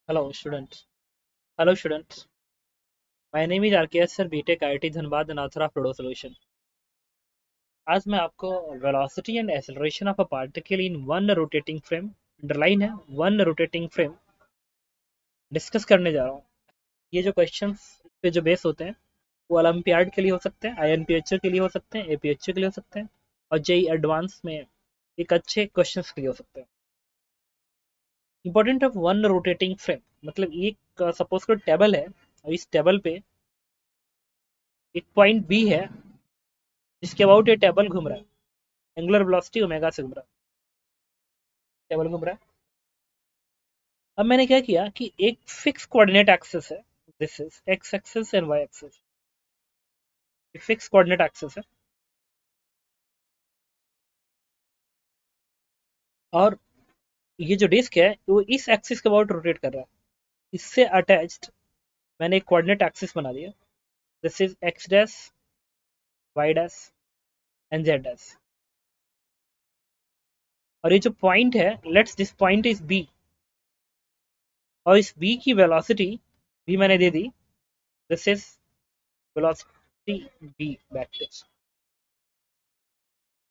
Hello, students. Hello, students. My name is RKS Sir, BTech IIT Dhanbad and author of Ludo Solution. आज मैं आपको velocity and acceleration of a particle in one rotating frame, underline है one rotating frame, discuss करने जा रहा हूँ. ये जो क्वेश्चंस पे जो बेस होते हैं वो ओलंपियाड के लिए हो सकते हैं, INPHO के लिए हो सकते हैं, APHO के लिए हो सकते हैं और जेई एडवांस में एक अच्छे क्वेश्चंस के लिए हो सकते हैं. Important of one rotating frame मतलब एक सपोज कोई टेबल है और इस टेबल पे एक पॉइंट बी है जिसके अबाउट ये टेबल घूम रहा है. एंगुलर वेलोसिटी ओमेगा से घूम रहा है, टेबल घूम रहा है. अब मैंने क्या किया कि एक फिक्स कोऑर्डिनेट एक्सिस है, this is X axis and Y axis. एक फिक्स कोऑर्डिनेट एक्सिस है और ये जो डिस्क है वो इस एक्सिस के अबाउट रोटेट कर रहा है. इससे अटैच्ड मैंने एक कोऑर्डिनेट एक्सिस बना दिया. This is X dash, Y dash and Z dash. और ये जो पॉइंट है, let's this point is B और इस बी की वेलोसिटी भी मैंने दे दी. This is velocity B vector.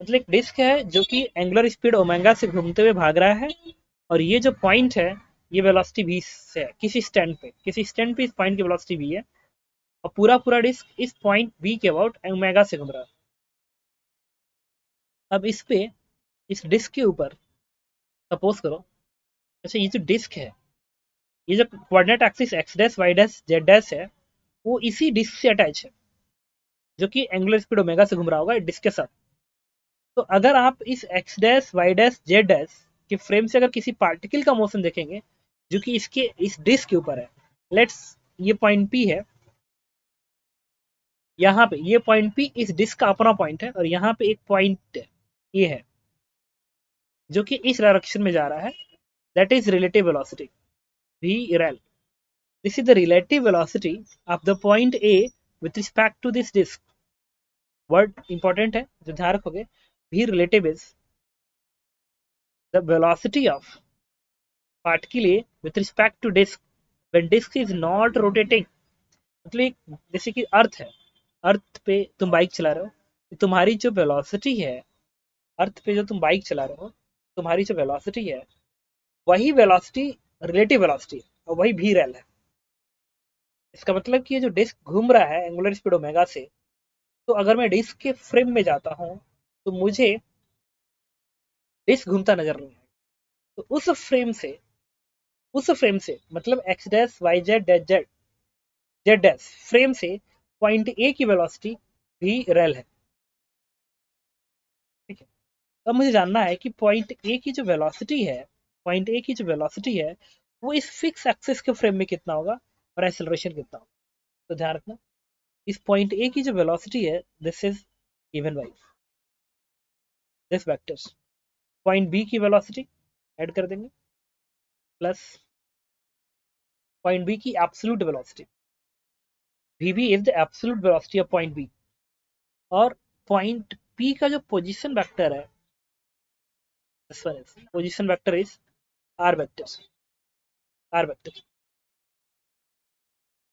मतलब एक डिस्क है जो कि एंगुलर स्पीड ओमेगा से घूमते हुए भाग रहा है और ये जो पॉइंट है ये वेलोसिटी v से है. किसी स्टैंड पे इस पॉइंट की वेलोसिटी v है और पूरा पूरा डिस्क इस पॉइंट v के अबाउट ओमेगा से घूम रहा है. अब इस पे इस डिस्क के ऊपर सपोज करो, अच्छा ये जो डिस्क है, ये जो coordinate axis X dash Y dash Z dash है वो इसी डिस्क से अटैच है जो कि एंगुलर स्पीड ओमेगा से घूम रहा होगा डिस्क के साथ. तो अगर आप इस X dash Y dash Z dash के फ्रेम से अगर किसी पार्टिकल का मोशन देखेंगे जो कि इसके इस डिस्क के ऊपर है, लेट्स ये पॉइंट पी है, यहाँ पे ये पॉइंट पी इस डिस्क का अपना पॉइंट है और यहाँ पे एक पॉइंट ये है जो कि इस डायरेक्शन में जा रहा है. That is relative velocity V rel. This is the relative velocity of the point A with respect to this disc. Word important है जो ध्यान रखोगे. V relative is the velocity of particle A with respect to disc when disc is not rotating. मतलब जैसे कि अर्थ है, अर्थ पे तुम बाइक चला रहे हो तो तुम्हारी जो वेलोसिटी है, अर्थ पे जो तुम बाइक चला रहे हो तुम्हारी जो वेलोसिटी है वही वेलोसिटी रिलेटिव वेलोसिटी है और वही भी रेल है. इसका मतलब कि ये जो डिस्क घूम रहा है एंगुलर स्पीड ओमेगा से, तो अगर मैं डिस्क के फ्रेम में जाता हूँ तो मुझे डिस्क घूमता नजर नहीं आएगा. तो उस फ्रेम से मतलब X dash Y Z dash Z Z dash frame से पॉइंट ए की वेलोसिटी भी रेल है. ठीक है. अब मुझे जानना है कि पॉइंट ए की जो वेलोसिटी है वो इस फिक्स एक्सिस के फ्रेम में कितना होगा और एक्सेलरेशन कितना होगा. तो ध्यान रखना इस पॉइंट ए की जो वेलोसिटी है this is given by this vectors. Point B की वेलोसिटी ऐड कर देंगे प्लस पॉइंट बी की absolute velocity. vb is the absolute velocity of point B और पॉइंट पी का जो पोजीशन वेक्टर है this one is position vector is R vector. R vector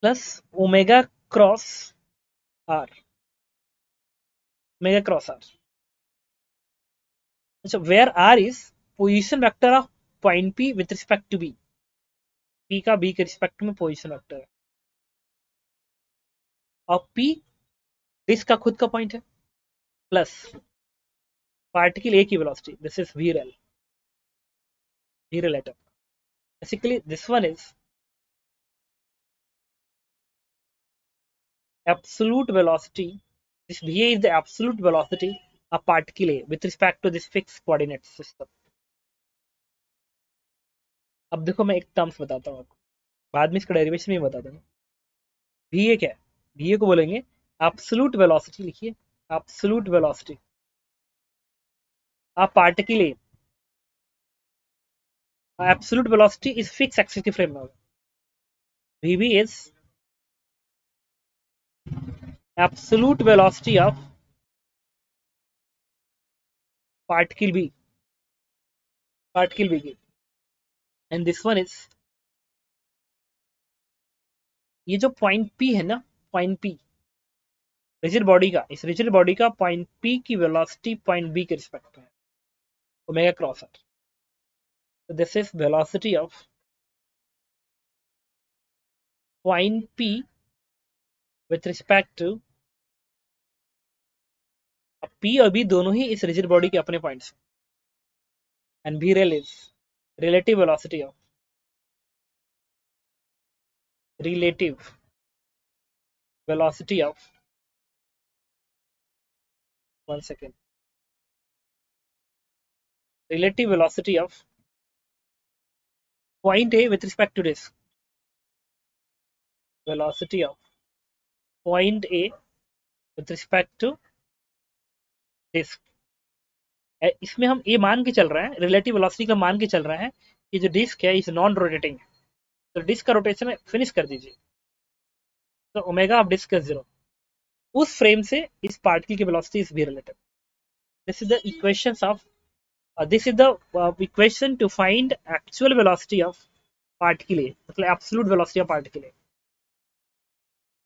plus omega cross R. Omega cross R. अच्छा where R is position vector of point P with respect to B. P का B के respect में position vector है और P disc का खुद का point है प्लस पार्टिकल ए की velocity this is V relative. Basically this one is absolute velocity. This va is the absolute velocity of particle a with respect to this fixed coordinate system. अब देखो मैं एक terms बताता हूँ आपको, बाद में इसका डेरिवेशन भी बता दूंगा. va क्या है, va को बोलेंगे absolute velocity. लिखिए absolute velocity of particle A. absolute velocity is fixed axis के फ्रेम में होगा. vb is absolute velocity of particle b, particle b की. and this one is ये जो पॉइंट पी है ना, पॉइंट पी रिजिड बॉडी का, इस रिजिड बॉडी का पॉइंट पी की वेलोसिटी पॉइंट बी के रिस्पेक्ट में omega cross R. So this is velocity of point P with respect to P और B दोनों ही इस रिजिड बॉडी के अपने points, and V rel is relative velocity of relative velocity of 1 second relative velocity of point A with respect to this velocity of point A with respect to this। इसमें हम ये मान के चल रहे हैं, रिलेटिव वेलोसिटी का मान के चल रहा है कि जो डिस्क है इस नॉन रोटेटिंग है, तो डिस्क का रोटेशन फिनिश कर दीजिए, तो ओमेगा ऑफ डिस्क इज 0। उस फ्रेम से इस पार्टिकल की वेलोसिटी इज भी relative. This is the equations of this is the equation to find actual velocity of particle A, मतलब absolute velocity of particle A।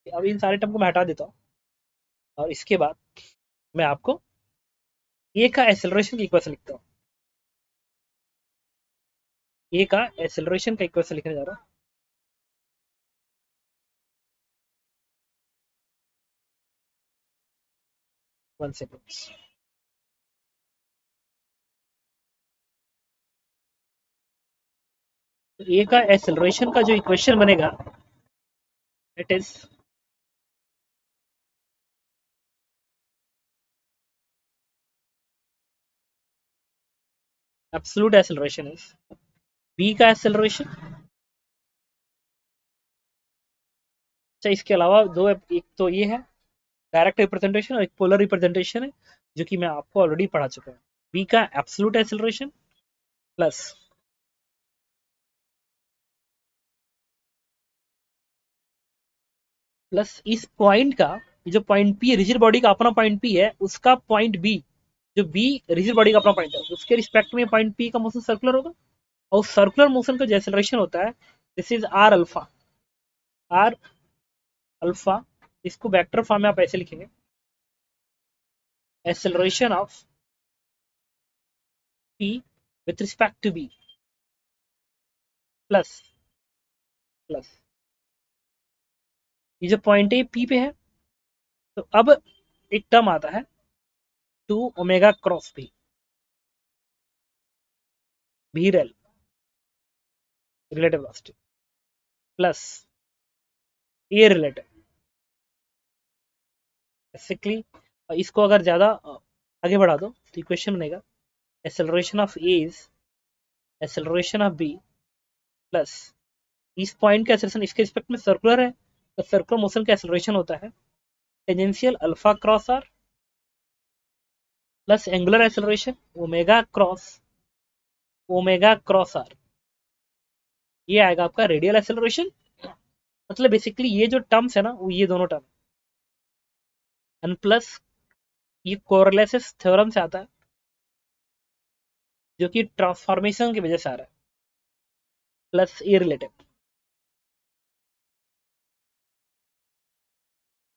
अब इन सारे टर्म को मैं हटा देता हूँ और इसके बाद मैं आपको ए का एक्सेलरेशन की इक्वेशन लिखता हूँ। ए का एक्सेलरेशन का इक्वेशन लिखने जा रहा हूँ। One second. ए का एक्सेलरेशन का जो इक्वेशन बनेगा it is absolute acceleration is B का एक्सेलरेशन, अच्छा इसके अलावा दो, एक तो ये है डायरेक्ट रिप्रेजेंटेशन और एक पोलर रिप्रेजेंटेशन है जो कि मैं आपको ऑलरेडी पढ़ा चुका हूँ। बी का एब्सोल्यूट एक्सेलरेशन प्लस इस पॉइंट का, जो पॉइंट पी रिजिड बॉडी का अपना पॉइंट पी है, उसका पॉइंट बी, जो बी रिजिड बॉडी का अपना पॉइंट है, उसके रिस्पेक्ट में पॉइंट पी का मोशन सर्कुलर होगा, और सर्कुलर मोशन का जो एक्सेलरेशन होता है this is R alpha. R alpha, इसको वेक्टर फॉर्म में आप ऐसे लिखेंगे, acceleration of P with respect to B plus ये जो पॉइंट है पी पे है, तो अब एक टर्म आता है 2 ओमेगा क्रॉस पी भी rel relative velocity plus A relative. Basically इसको अगर ज्यादा आगे बढ़ा दो तो इक्वेशन बनेगा acceleration of A is acceleration of B plus इस पॉइंट का एक्सेलरेशन इसके रिस्पेक्ट में सर्कुलर है, तो सर्कुलर मोशन का एक्सेलरेशन होता है tangential alpha cross R plus angular acceleration omega cross R. ये आएगा आपका रेडियल एक्सेलरेशन। मतलब बेसिकली ये जो टर्म्स है ना, वो ये दोनों टर्म एंड प्लस ये कोरलेसिस थ्योरम से आता है जो कि ट्रांसफॉर्मेशन की वजह से आ रहा है, plus A relative.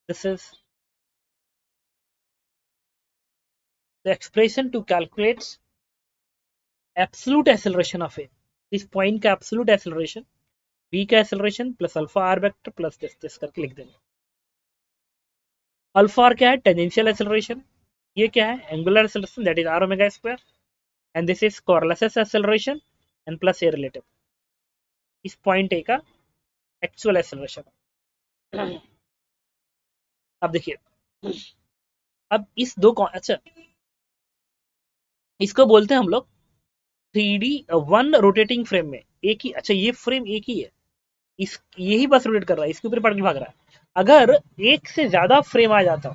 This is the expression to calculate absolute acceleration of A. इस पॉइंट का एब्सोल्यूट एक्सेलरेशन बी का acceleration plus alpha R vector plus this करके लिख देंगे। अल्फा आर क्या है? Tangential acceleration. ये क्या है? Angular acceleration, that is R omega square, and this is Coriolis acceleration and plus A relative. इस पॉइंट ए का एक्चुअल एक्सेलरेशन। अब देखिए, अब इस दो अच्छा इसको बोलते हैं हम लोग 3D वन रोटेटिंग फ्रेम में एक ही, अच्छा ये फ्रेम एक ही है, इस यही बस रोटेट कर रहा है, इसके ऊपर पार्टिकल भाग रहा है। अगर एक से ज्यादा फ्रेम आ जाता,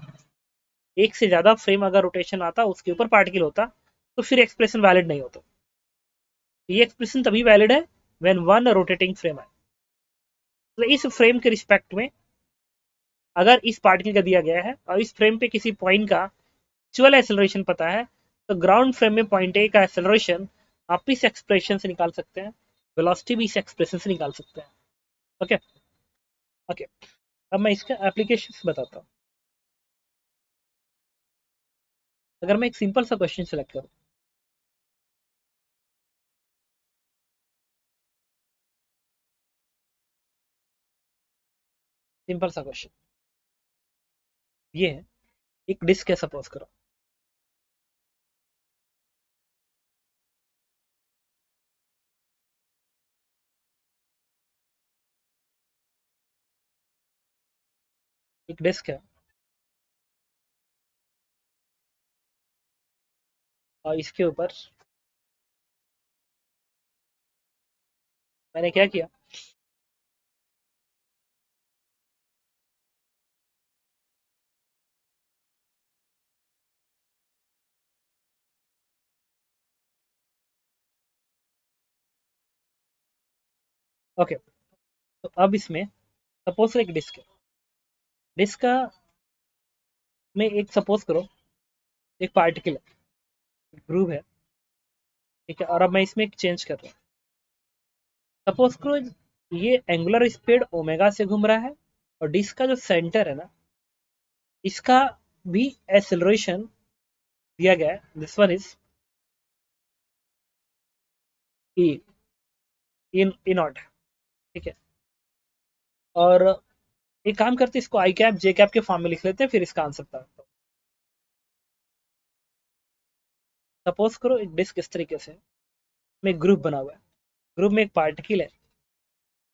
एक से ज्यादा फ्रेम अगर रोटेशन आता उसके ऊपर पार्टिकल होता, तो फिर एक्सप्रेशन वैलिड नहीं होता। ये एक्सप्रेशन तभी वैलिड है व्हेन वन रोटेटिंग फ्रेम है। तो इस फ्रेम के रिस्पेक्ट में अगर इस पार्टिकल का दिया गया है और इस फ्रेम पे किसी पॉइंट का एक्चुअल एक्सेलरेशन पता है, तो ग्राउंड फ्रेम में पॉइंट ए का एक्सेलरेशन आप इस एक्सप्रेशन से निकाल सकते हैं, वेलोसिटी भी इस एक्सप्रेशन से निकाल सकते हैं। ओके, ओके, अब मैं इसका एप्लीकेशन बताता हूँ। अगर मैं एक सिंपल सा क्वेश्चन सेलेक्ट करूँ, सिंपल सा क्वेश्चन ये है, एक डिस्क है सपोज करो, एक डिस्क है और इसके ऊपर मैंने क्या किया, ओके। तो अब इसमें सपोज एक डिस्क है, डिस्क का में एक सपोज करो एक पार्टिकल है, ग्रुव है, ठीक है, और अब मैं इसमें एक चेंज कर रहा हूँ। सपोज करो ये एंगुलर स्पीड ओमेगा से घूम रहा है और डिस्क का जो सेंटर है ना, इसका भी एक्सेलरेशन दिया गया है, this one is E in E not, ठीक है। और एक काम करते हैं, इसको आई कैप जे कैप के फॉर्म में लिख लेते हैं, फिर इसका आंसर बताता हूँ। सपोज करो एक डिस्क इस तरीके से में एक ग्रुप बना हुआ है, ग्रुप में एक पार्टिकल है,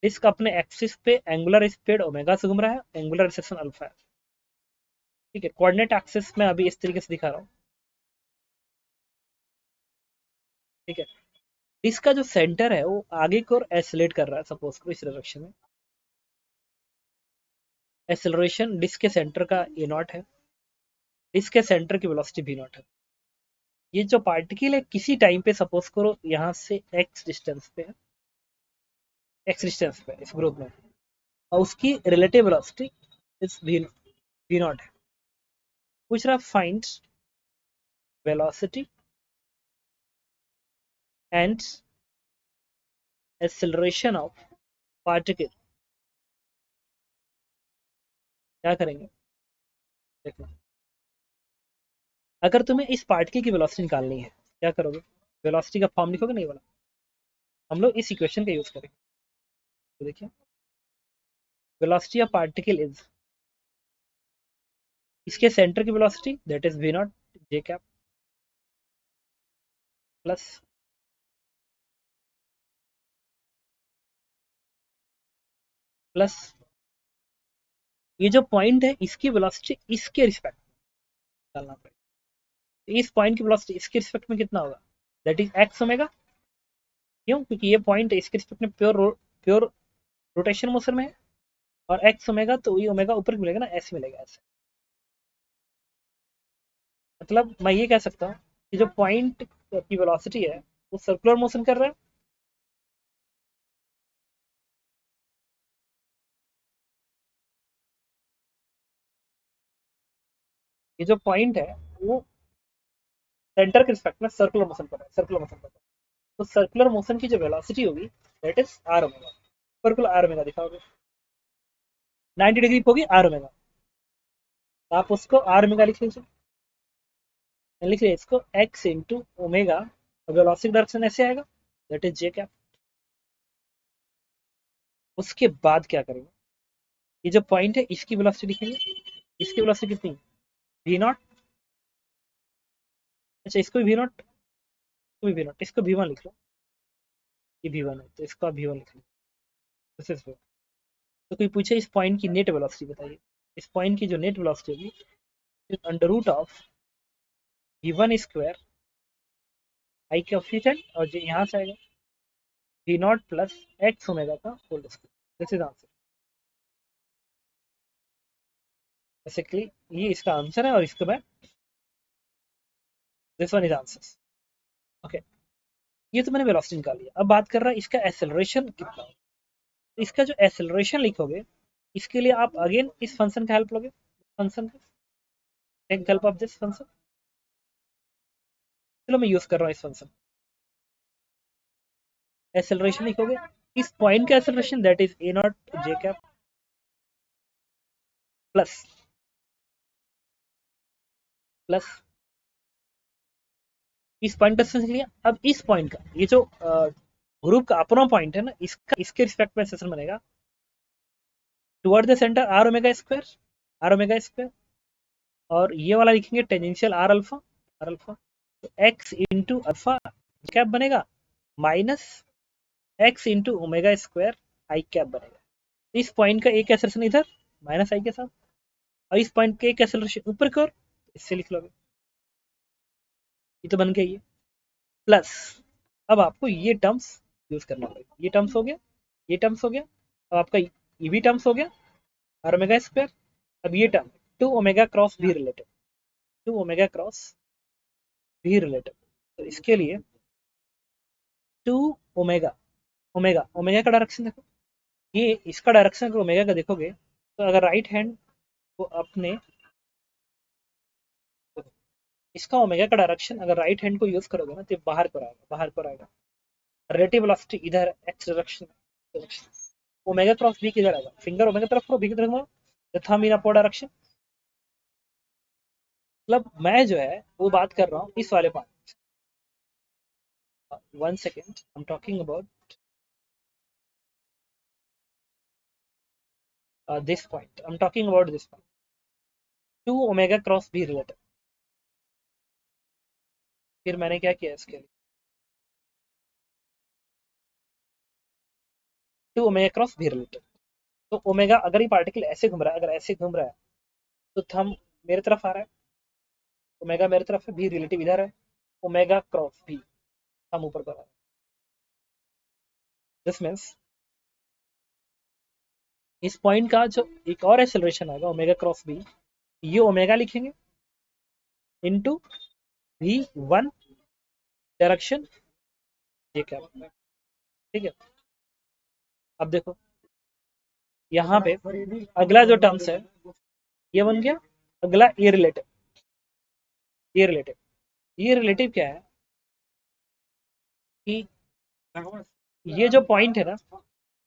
डिस्क अपने एक्सिस पे एंगुलर स्पीड ओमेगा से घूम रहा है, एंगुलर रिसेप्शन अल्फा है, ठीक है। कोऑर्डिनेट एक्सिस में अभी इस तरीके से दिखा रहा हूँ, ठीक है। डिस्क का जो सेंटर है वो आगे की ओर एसिलेट कर रहा है, सपोज करो इस डायरेक्शन में, एक्सेलरेशन डिस्क के सेंटर का ए नॉट है, डिस्क के सेंटर की वेलोसिटी भी नॉट है। ये जो पार्टिकल है किसी टाइम पे सपोज करो यहाँ से एक्स डिस्टेंस पे है, एक्स डिस्टेंस पे इस ग्रुप में, और उसकी रिलेटिव वेलोसिटी इस वी नॉट है। पूछ रहा find velocity and acceleration of particle, क्या करेंगे देखो। अगर तुम्हें इस पार्टिकल की वेलोसिटी निकालनी है, क्या करोगे, वेलोसिटी का फॉर्म लिखोगे, नहीं वाला, हम लोग इस इक्वेशन का यूज करेंगे। तो देखिए, वेलोसिटी ऑफ पार्टिकल इज, इसके सेंटर की velocity that is V naught J cap plus plus ये जो पॉइंट है इसकी वेलोसिटी इसके रिस्पेक्ट डालना पड़ेगा। इस पॉइंट की वेलोसिटी इसके रिस्पेक्ट में कितना होगा, दैट इज एक्स ओमेगा। क्यों, क्योंकि ये पॉइंट है इसके रिस्पेक्ट में प्योर रोटेशन मोशन में है, और एक्स ओमेगा तो ये ओमेगा ऊपर मिलेगा ना, ऐसे मिलेगा ऐसे। मतलब मैं ये कह सकता हूँ कि जो पॉइंट की वेलोसिटी है वो सर्कुलर मोशन कर रहा है, ये जो पॉइंट है वो सेंटर के रिस्पेक्ट में सर्कुलर मोशन कर रहा है, सर्कुलर मोशन कर रहा है। तो सर्कुलर मोशन की जो वेलोसिटी होगी that is R omega, circular R omega दिखाओगे, 90 डिग्री होगी आर ओमेगा, तो आप उसको आर ओमेगा लिख लीजिए, लिख लिया इसको x into omega, velocity direction ऐसे आएगा, दैट इज जे कैप। उसके बाद क्या करेंगे, ये जो पॉइंट है इसकी वेलोसिटी लिखेंगे, इसकी वेलोसिटी कितनी, वी नॉट, अच्छा इसको भी वी नॉट, इसको भी वी नॉट, इसको भी वन लिख लो, ये भी वन है तो इसको आप भी वन लिख लो, दिस इज। तो कोई पूछे इस पॉइंट की नेट वेलोसिटी बताइए, इस पॉइंट की जो नेट वेलोसिटी होगी under root of V one square I coefficient और जो यहाँ से आएगा V naught plus X omega का whole square, this is answer. Basically ये इसका आंसर है और इसको मैं, this one is answer. Okay, ये तो मैंने वेलोसिटी निकाल लिया, अब बात कर रहा है इसका एक्सेलरेशन कितना हो। तो इसका जो एक्सेलरेशन लिखोगे इसके लिए आप अगेन इस फंक्शन का हेल्प लोगे, फंक्शन का take help of this function, चलो मैं यूज कर रहा हूँ इस फंक्शन। एक्सेलरेशन लिखोगे इस पॉइंट का acceleration that is a not J cap plus plus इस पॉइंट का सेशन लिया। अब इस पॉइंट का ये जो ग्रुप का अपना पॉइंट है ना, इसका इसके रिस्पेक्ट में सेशन बनेगा toward the centre R omega square, और ये वाला लिखेंगे टेंजेंशियल आर अल्फा, तो एक्स इंटू अल्फा क्या बनेगा minus X into omega square I cap बनेगा। इस पॉइंट का एक एक्सेलरेशन इधर माइनस आई के साथ, और इस पॉइंट के एक एक्सेलरेशन ऊपर की ओर, इससे लिख लोगे, ये तो बन गया ये प्लस। अब आपको ये टर्म्स यूज करना पड़ेगा, ये टर्म्स हो गया, ये टर्म्स हो गया, अब आपका ये भी टर्म्स हो गया आर ओमेगा स्क्वायर। अब ये टर्म टू ओमेगा क्रॉस भी रिलेटेड, टू ओमेगा क्रॉस भी रिलेटेड, तो इसके लिए टू ओमेगा, ओमेगा ओमेगा का डायरेक्शन देखो, ये इसका डायरेक्शन अगर ओमेगा का देखोगे तो अगर राइट हैंड को अपने, इसका ओमेगा का डायरेक्शन अगर राइट हैंड को यूज करोगे ना तो बाहर पर आएगा, बाहर पर आएगा। रिलेटिव वेलोसिटी इधर X direction, omega cross B किधर आएगा, फिंगर ओमेगा तरफ को बी की तरफ, the thumb in upward direction. मतलब मैं जो है वो बात कर रहा हूँ इस वाले part, 1 second, I'm talking about this point. I'm talking about this point. 2 omega cross भी रिलेटेड। फिर मैंने क्या किया इसके लिए, 2 ओमेगा क्रॉस भी रिलेटेड। तो ओमेगा अगर ये पार्टिकल ऐसे घूम रहा है, अगर ऐसे घूम रहा है तो थंब मेरे तरफ आ रहा है, ओमेगा मेरे तरफ है, भी रिलेटिव इधर है, ओमेगा क्रॉस भी थंब ऊपर कर रहा है। दिस मीन्स इस पॉइंट का जो एक और एक्सेलरेशन आएगा ओमेगा क्रॉस बी, ये ओमेगा लिखेंगे इनटू वी वन डायरेक्शन, ये क्या, ठीक है। अब देखो यहाँ पे अगला जो टर्म्स है ये बन गया अगला ये रिलेटिव, ये रिलेटिव, ये रिलेटिव क्या है कि ये जो पॉइंट है ना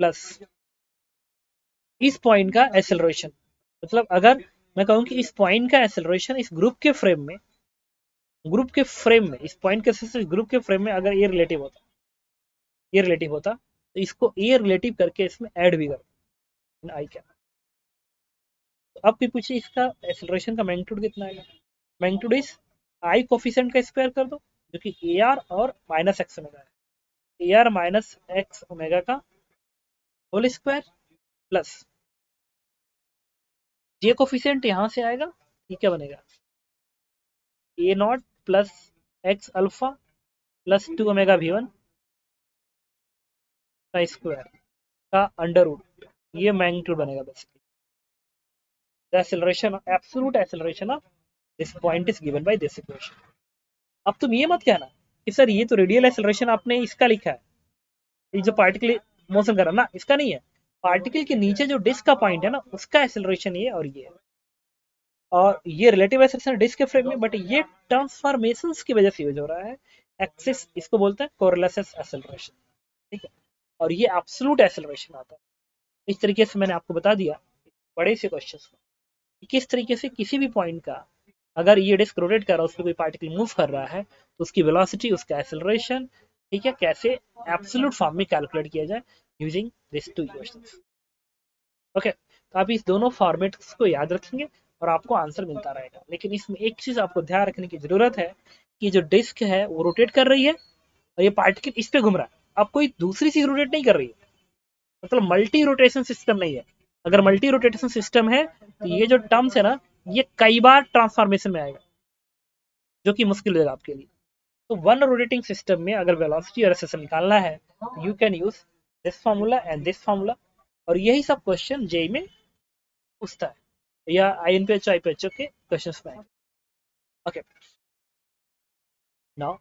प्लस इस पॉइंट का एक्सेलरेशन, मतलब अगर मैं कहूं कि इस पॉइंट का एक्सेलरेशन इस ग्रुप के फ्रेम में, ग्रुप के फ्रेम में, इस पॉइंट के ग्रुप के फ्रेम में अगर ये रिलेटिव होता, ये रिलेटिव होता तो इसको ये रिलेटिव करके इसमें ऐड भी कर आई क्या। तो अब भी पूछिए इसका एक्सेलरेशन का मैग्नीट्यूड कितना आएगा, मैग्नीट्यूड इज आई कोफिशिएंट का स्क्वायर कर दो जो कि ए आर और माइनस एक्स ओमेगा है, A R minus X omega का whole square plus J coefficient यहाँ से आएगा, ये क्या बनेगा A naught plus X alpha plus 2 omega V one का स्क्वायर का अंडर रूट, ये मैग्नीट्यूड बनेगा basically. The acceleration, absolute acceleration of this point is given by this equation. अब तुम ये मत कहना कि सर ये तो रेडियल एक्सेलरेशन आपने इसका लिखा है, ये जो पार्टिकल मोशन कर रहा ना इसका नहीं है, पार्टिकल के नीचे जो डिस्क का पॉइंट है ना उसका एक्सेलरेशन ये और ये है, और ये रिलेटिव एक्सेलरेशन डिस्क के फ्रेम में, बट ये ट्रांसफॉर्मेशंस की वजह से यूज हो रहा है। एक्सिस इसको बोलते हैं कोरिलेसिस एक्सेलरेशन, ठीक है, और ये एब्सोल्यूट एक्सेलरेशन आता है। इस तरीके से मैंने आपको बता दिया बड़े से क्वेश्चन को किस तरीके से किसी भी पॉइंट का अगर ये डिस्क रोटेट कर रहा है, उस पर कोई पार्टिकल मूव कर रहा है तो उसकी वेलोसिटी, उसका एक्सेलरेशन, ठीक है, कैसे एब्सोल्यूट फॉर्म में कैलकुलेट किया जाए using this two equations. Okay, तो आप इस दोनों फॉर्मेट्स को याद रखेंगे और आपको आंसर मिलता रहेगा। लेकिन इसमें एक चीज आपको ध्यान रखने की जरूरत है कि जो डिस्क है वो रोटेट कर रही है और ये पार्टिकल इस पे घूम रहा है, अब कोई दूसरी चीज रोटेट नहीं कर रही है, मतलब मल्टी रोटेशन सिस्टम नहीं है। अगर मल्टी रोटेशन सिस्टम है तो ये जो टर्म्स है ना ये कई बार ट्रांसफॉर्मेशन में आएगा जो कि मुश्किल होगा आपके लिए। तो वन रोटेटिंग सिस्टम में अगर वेलोसिटी और एक्सेलरेशन निकालना है तो you can use this formula and this formula, और यही सब क्वेश्चन जेई में पूछता है या INPHO IPHO के क्वेश्चन में। Okay, now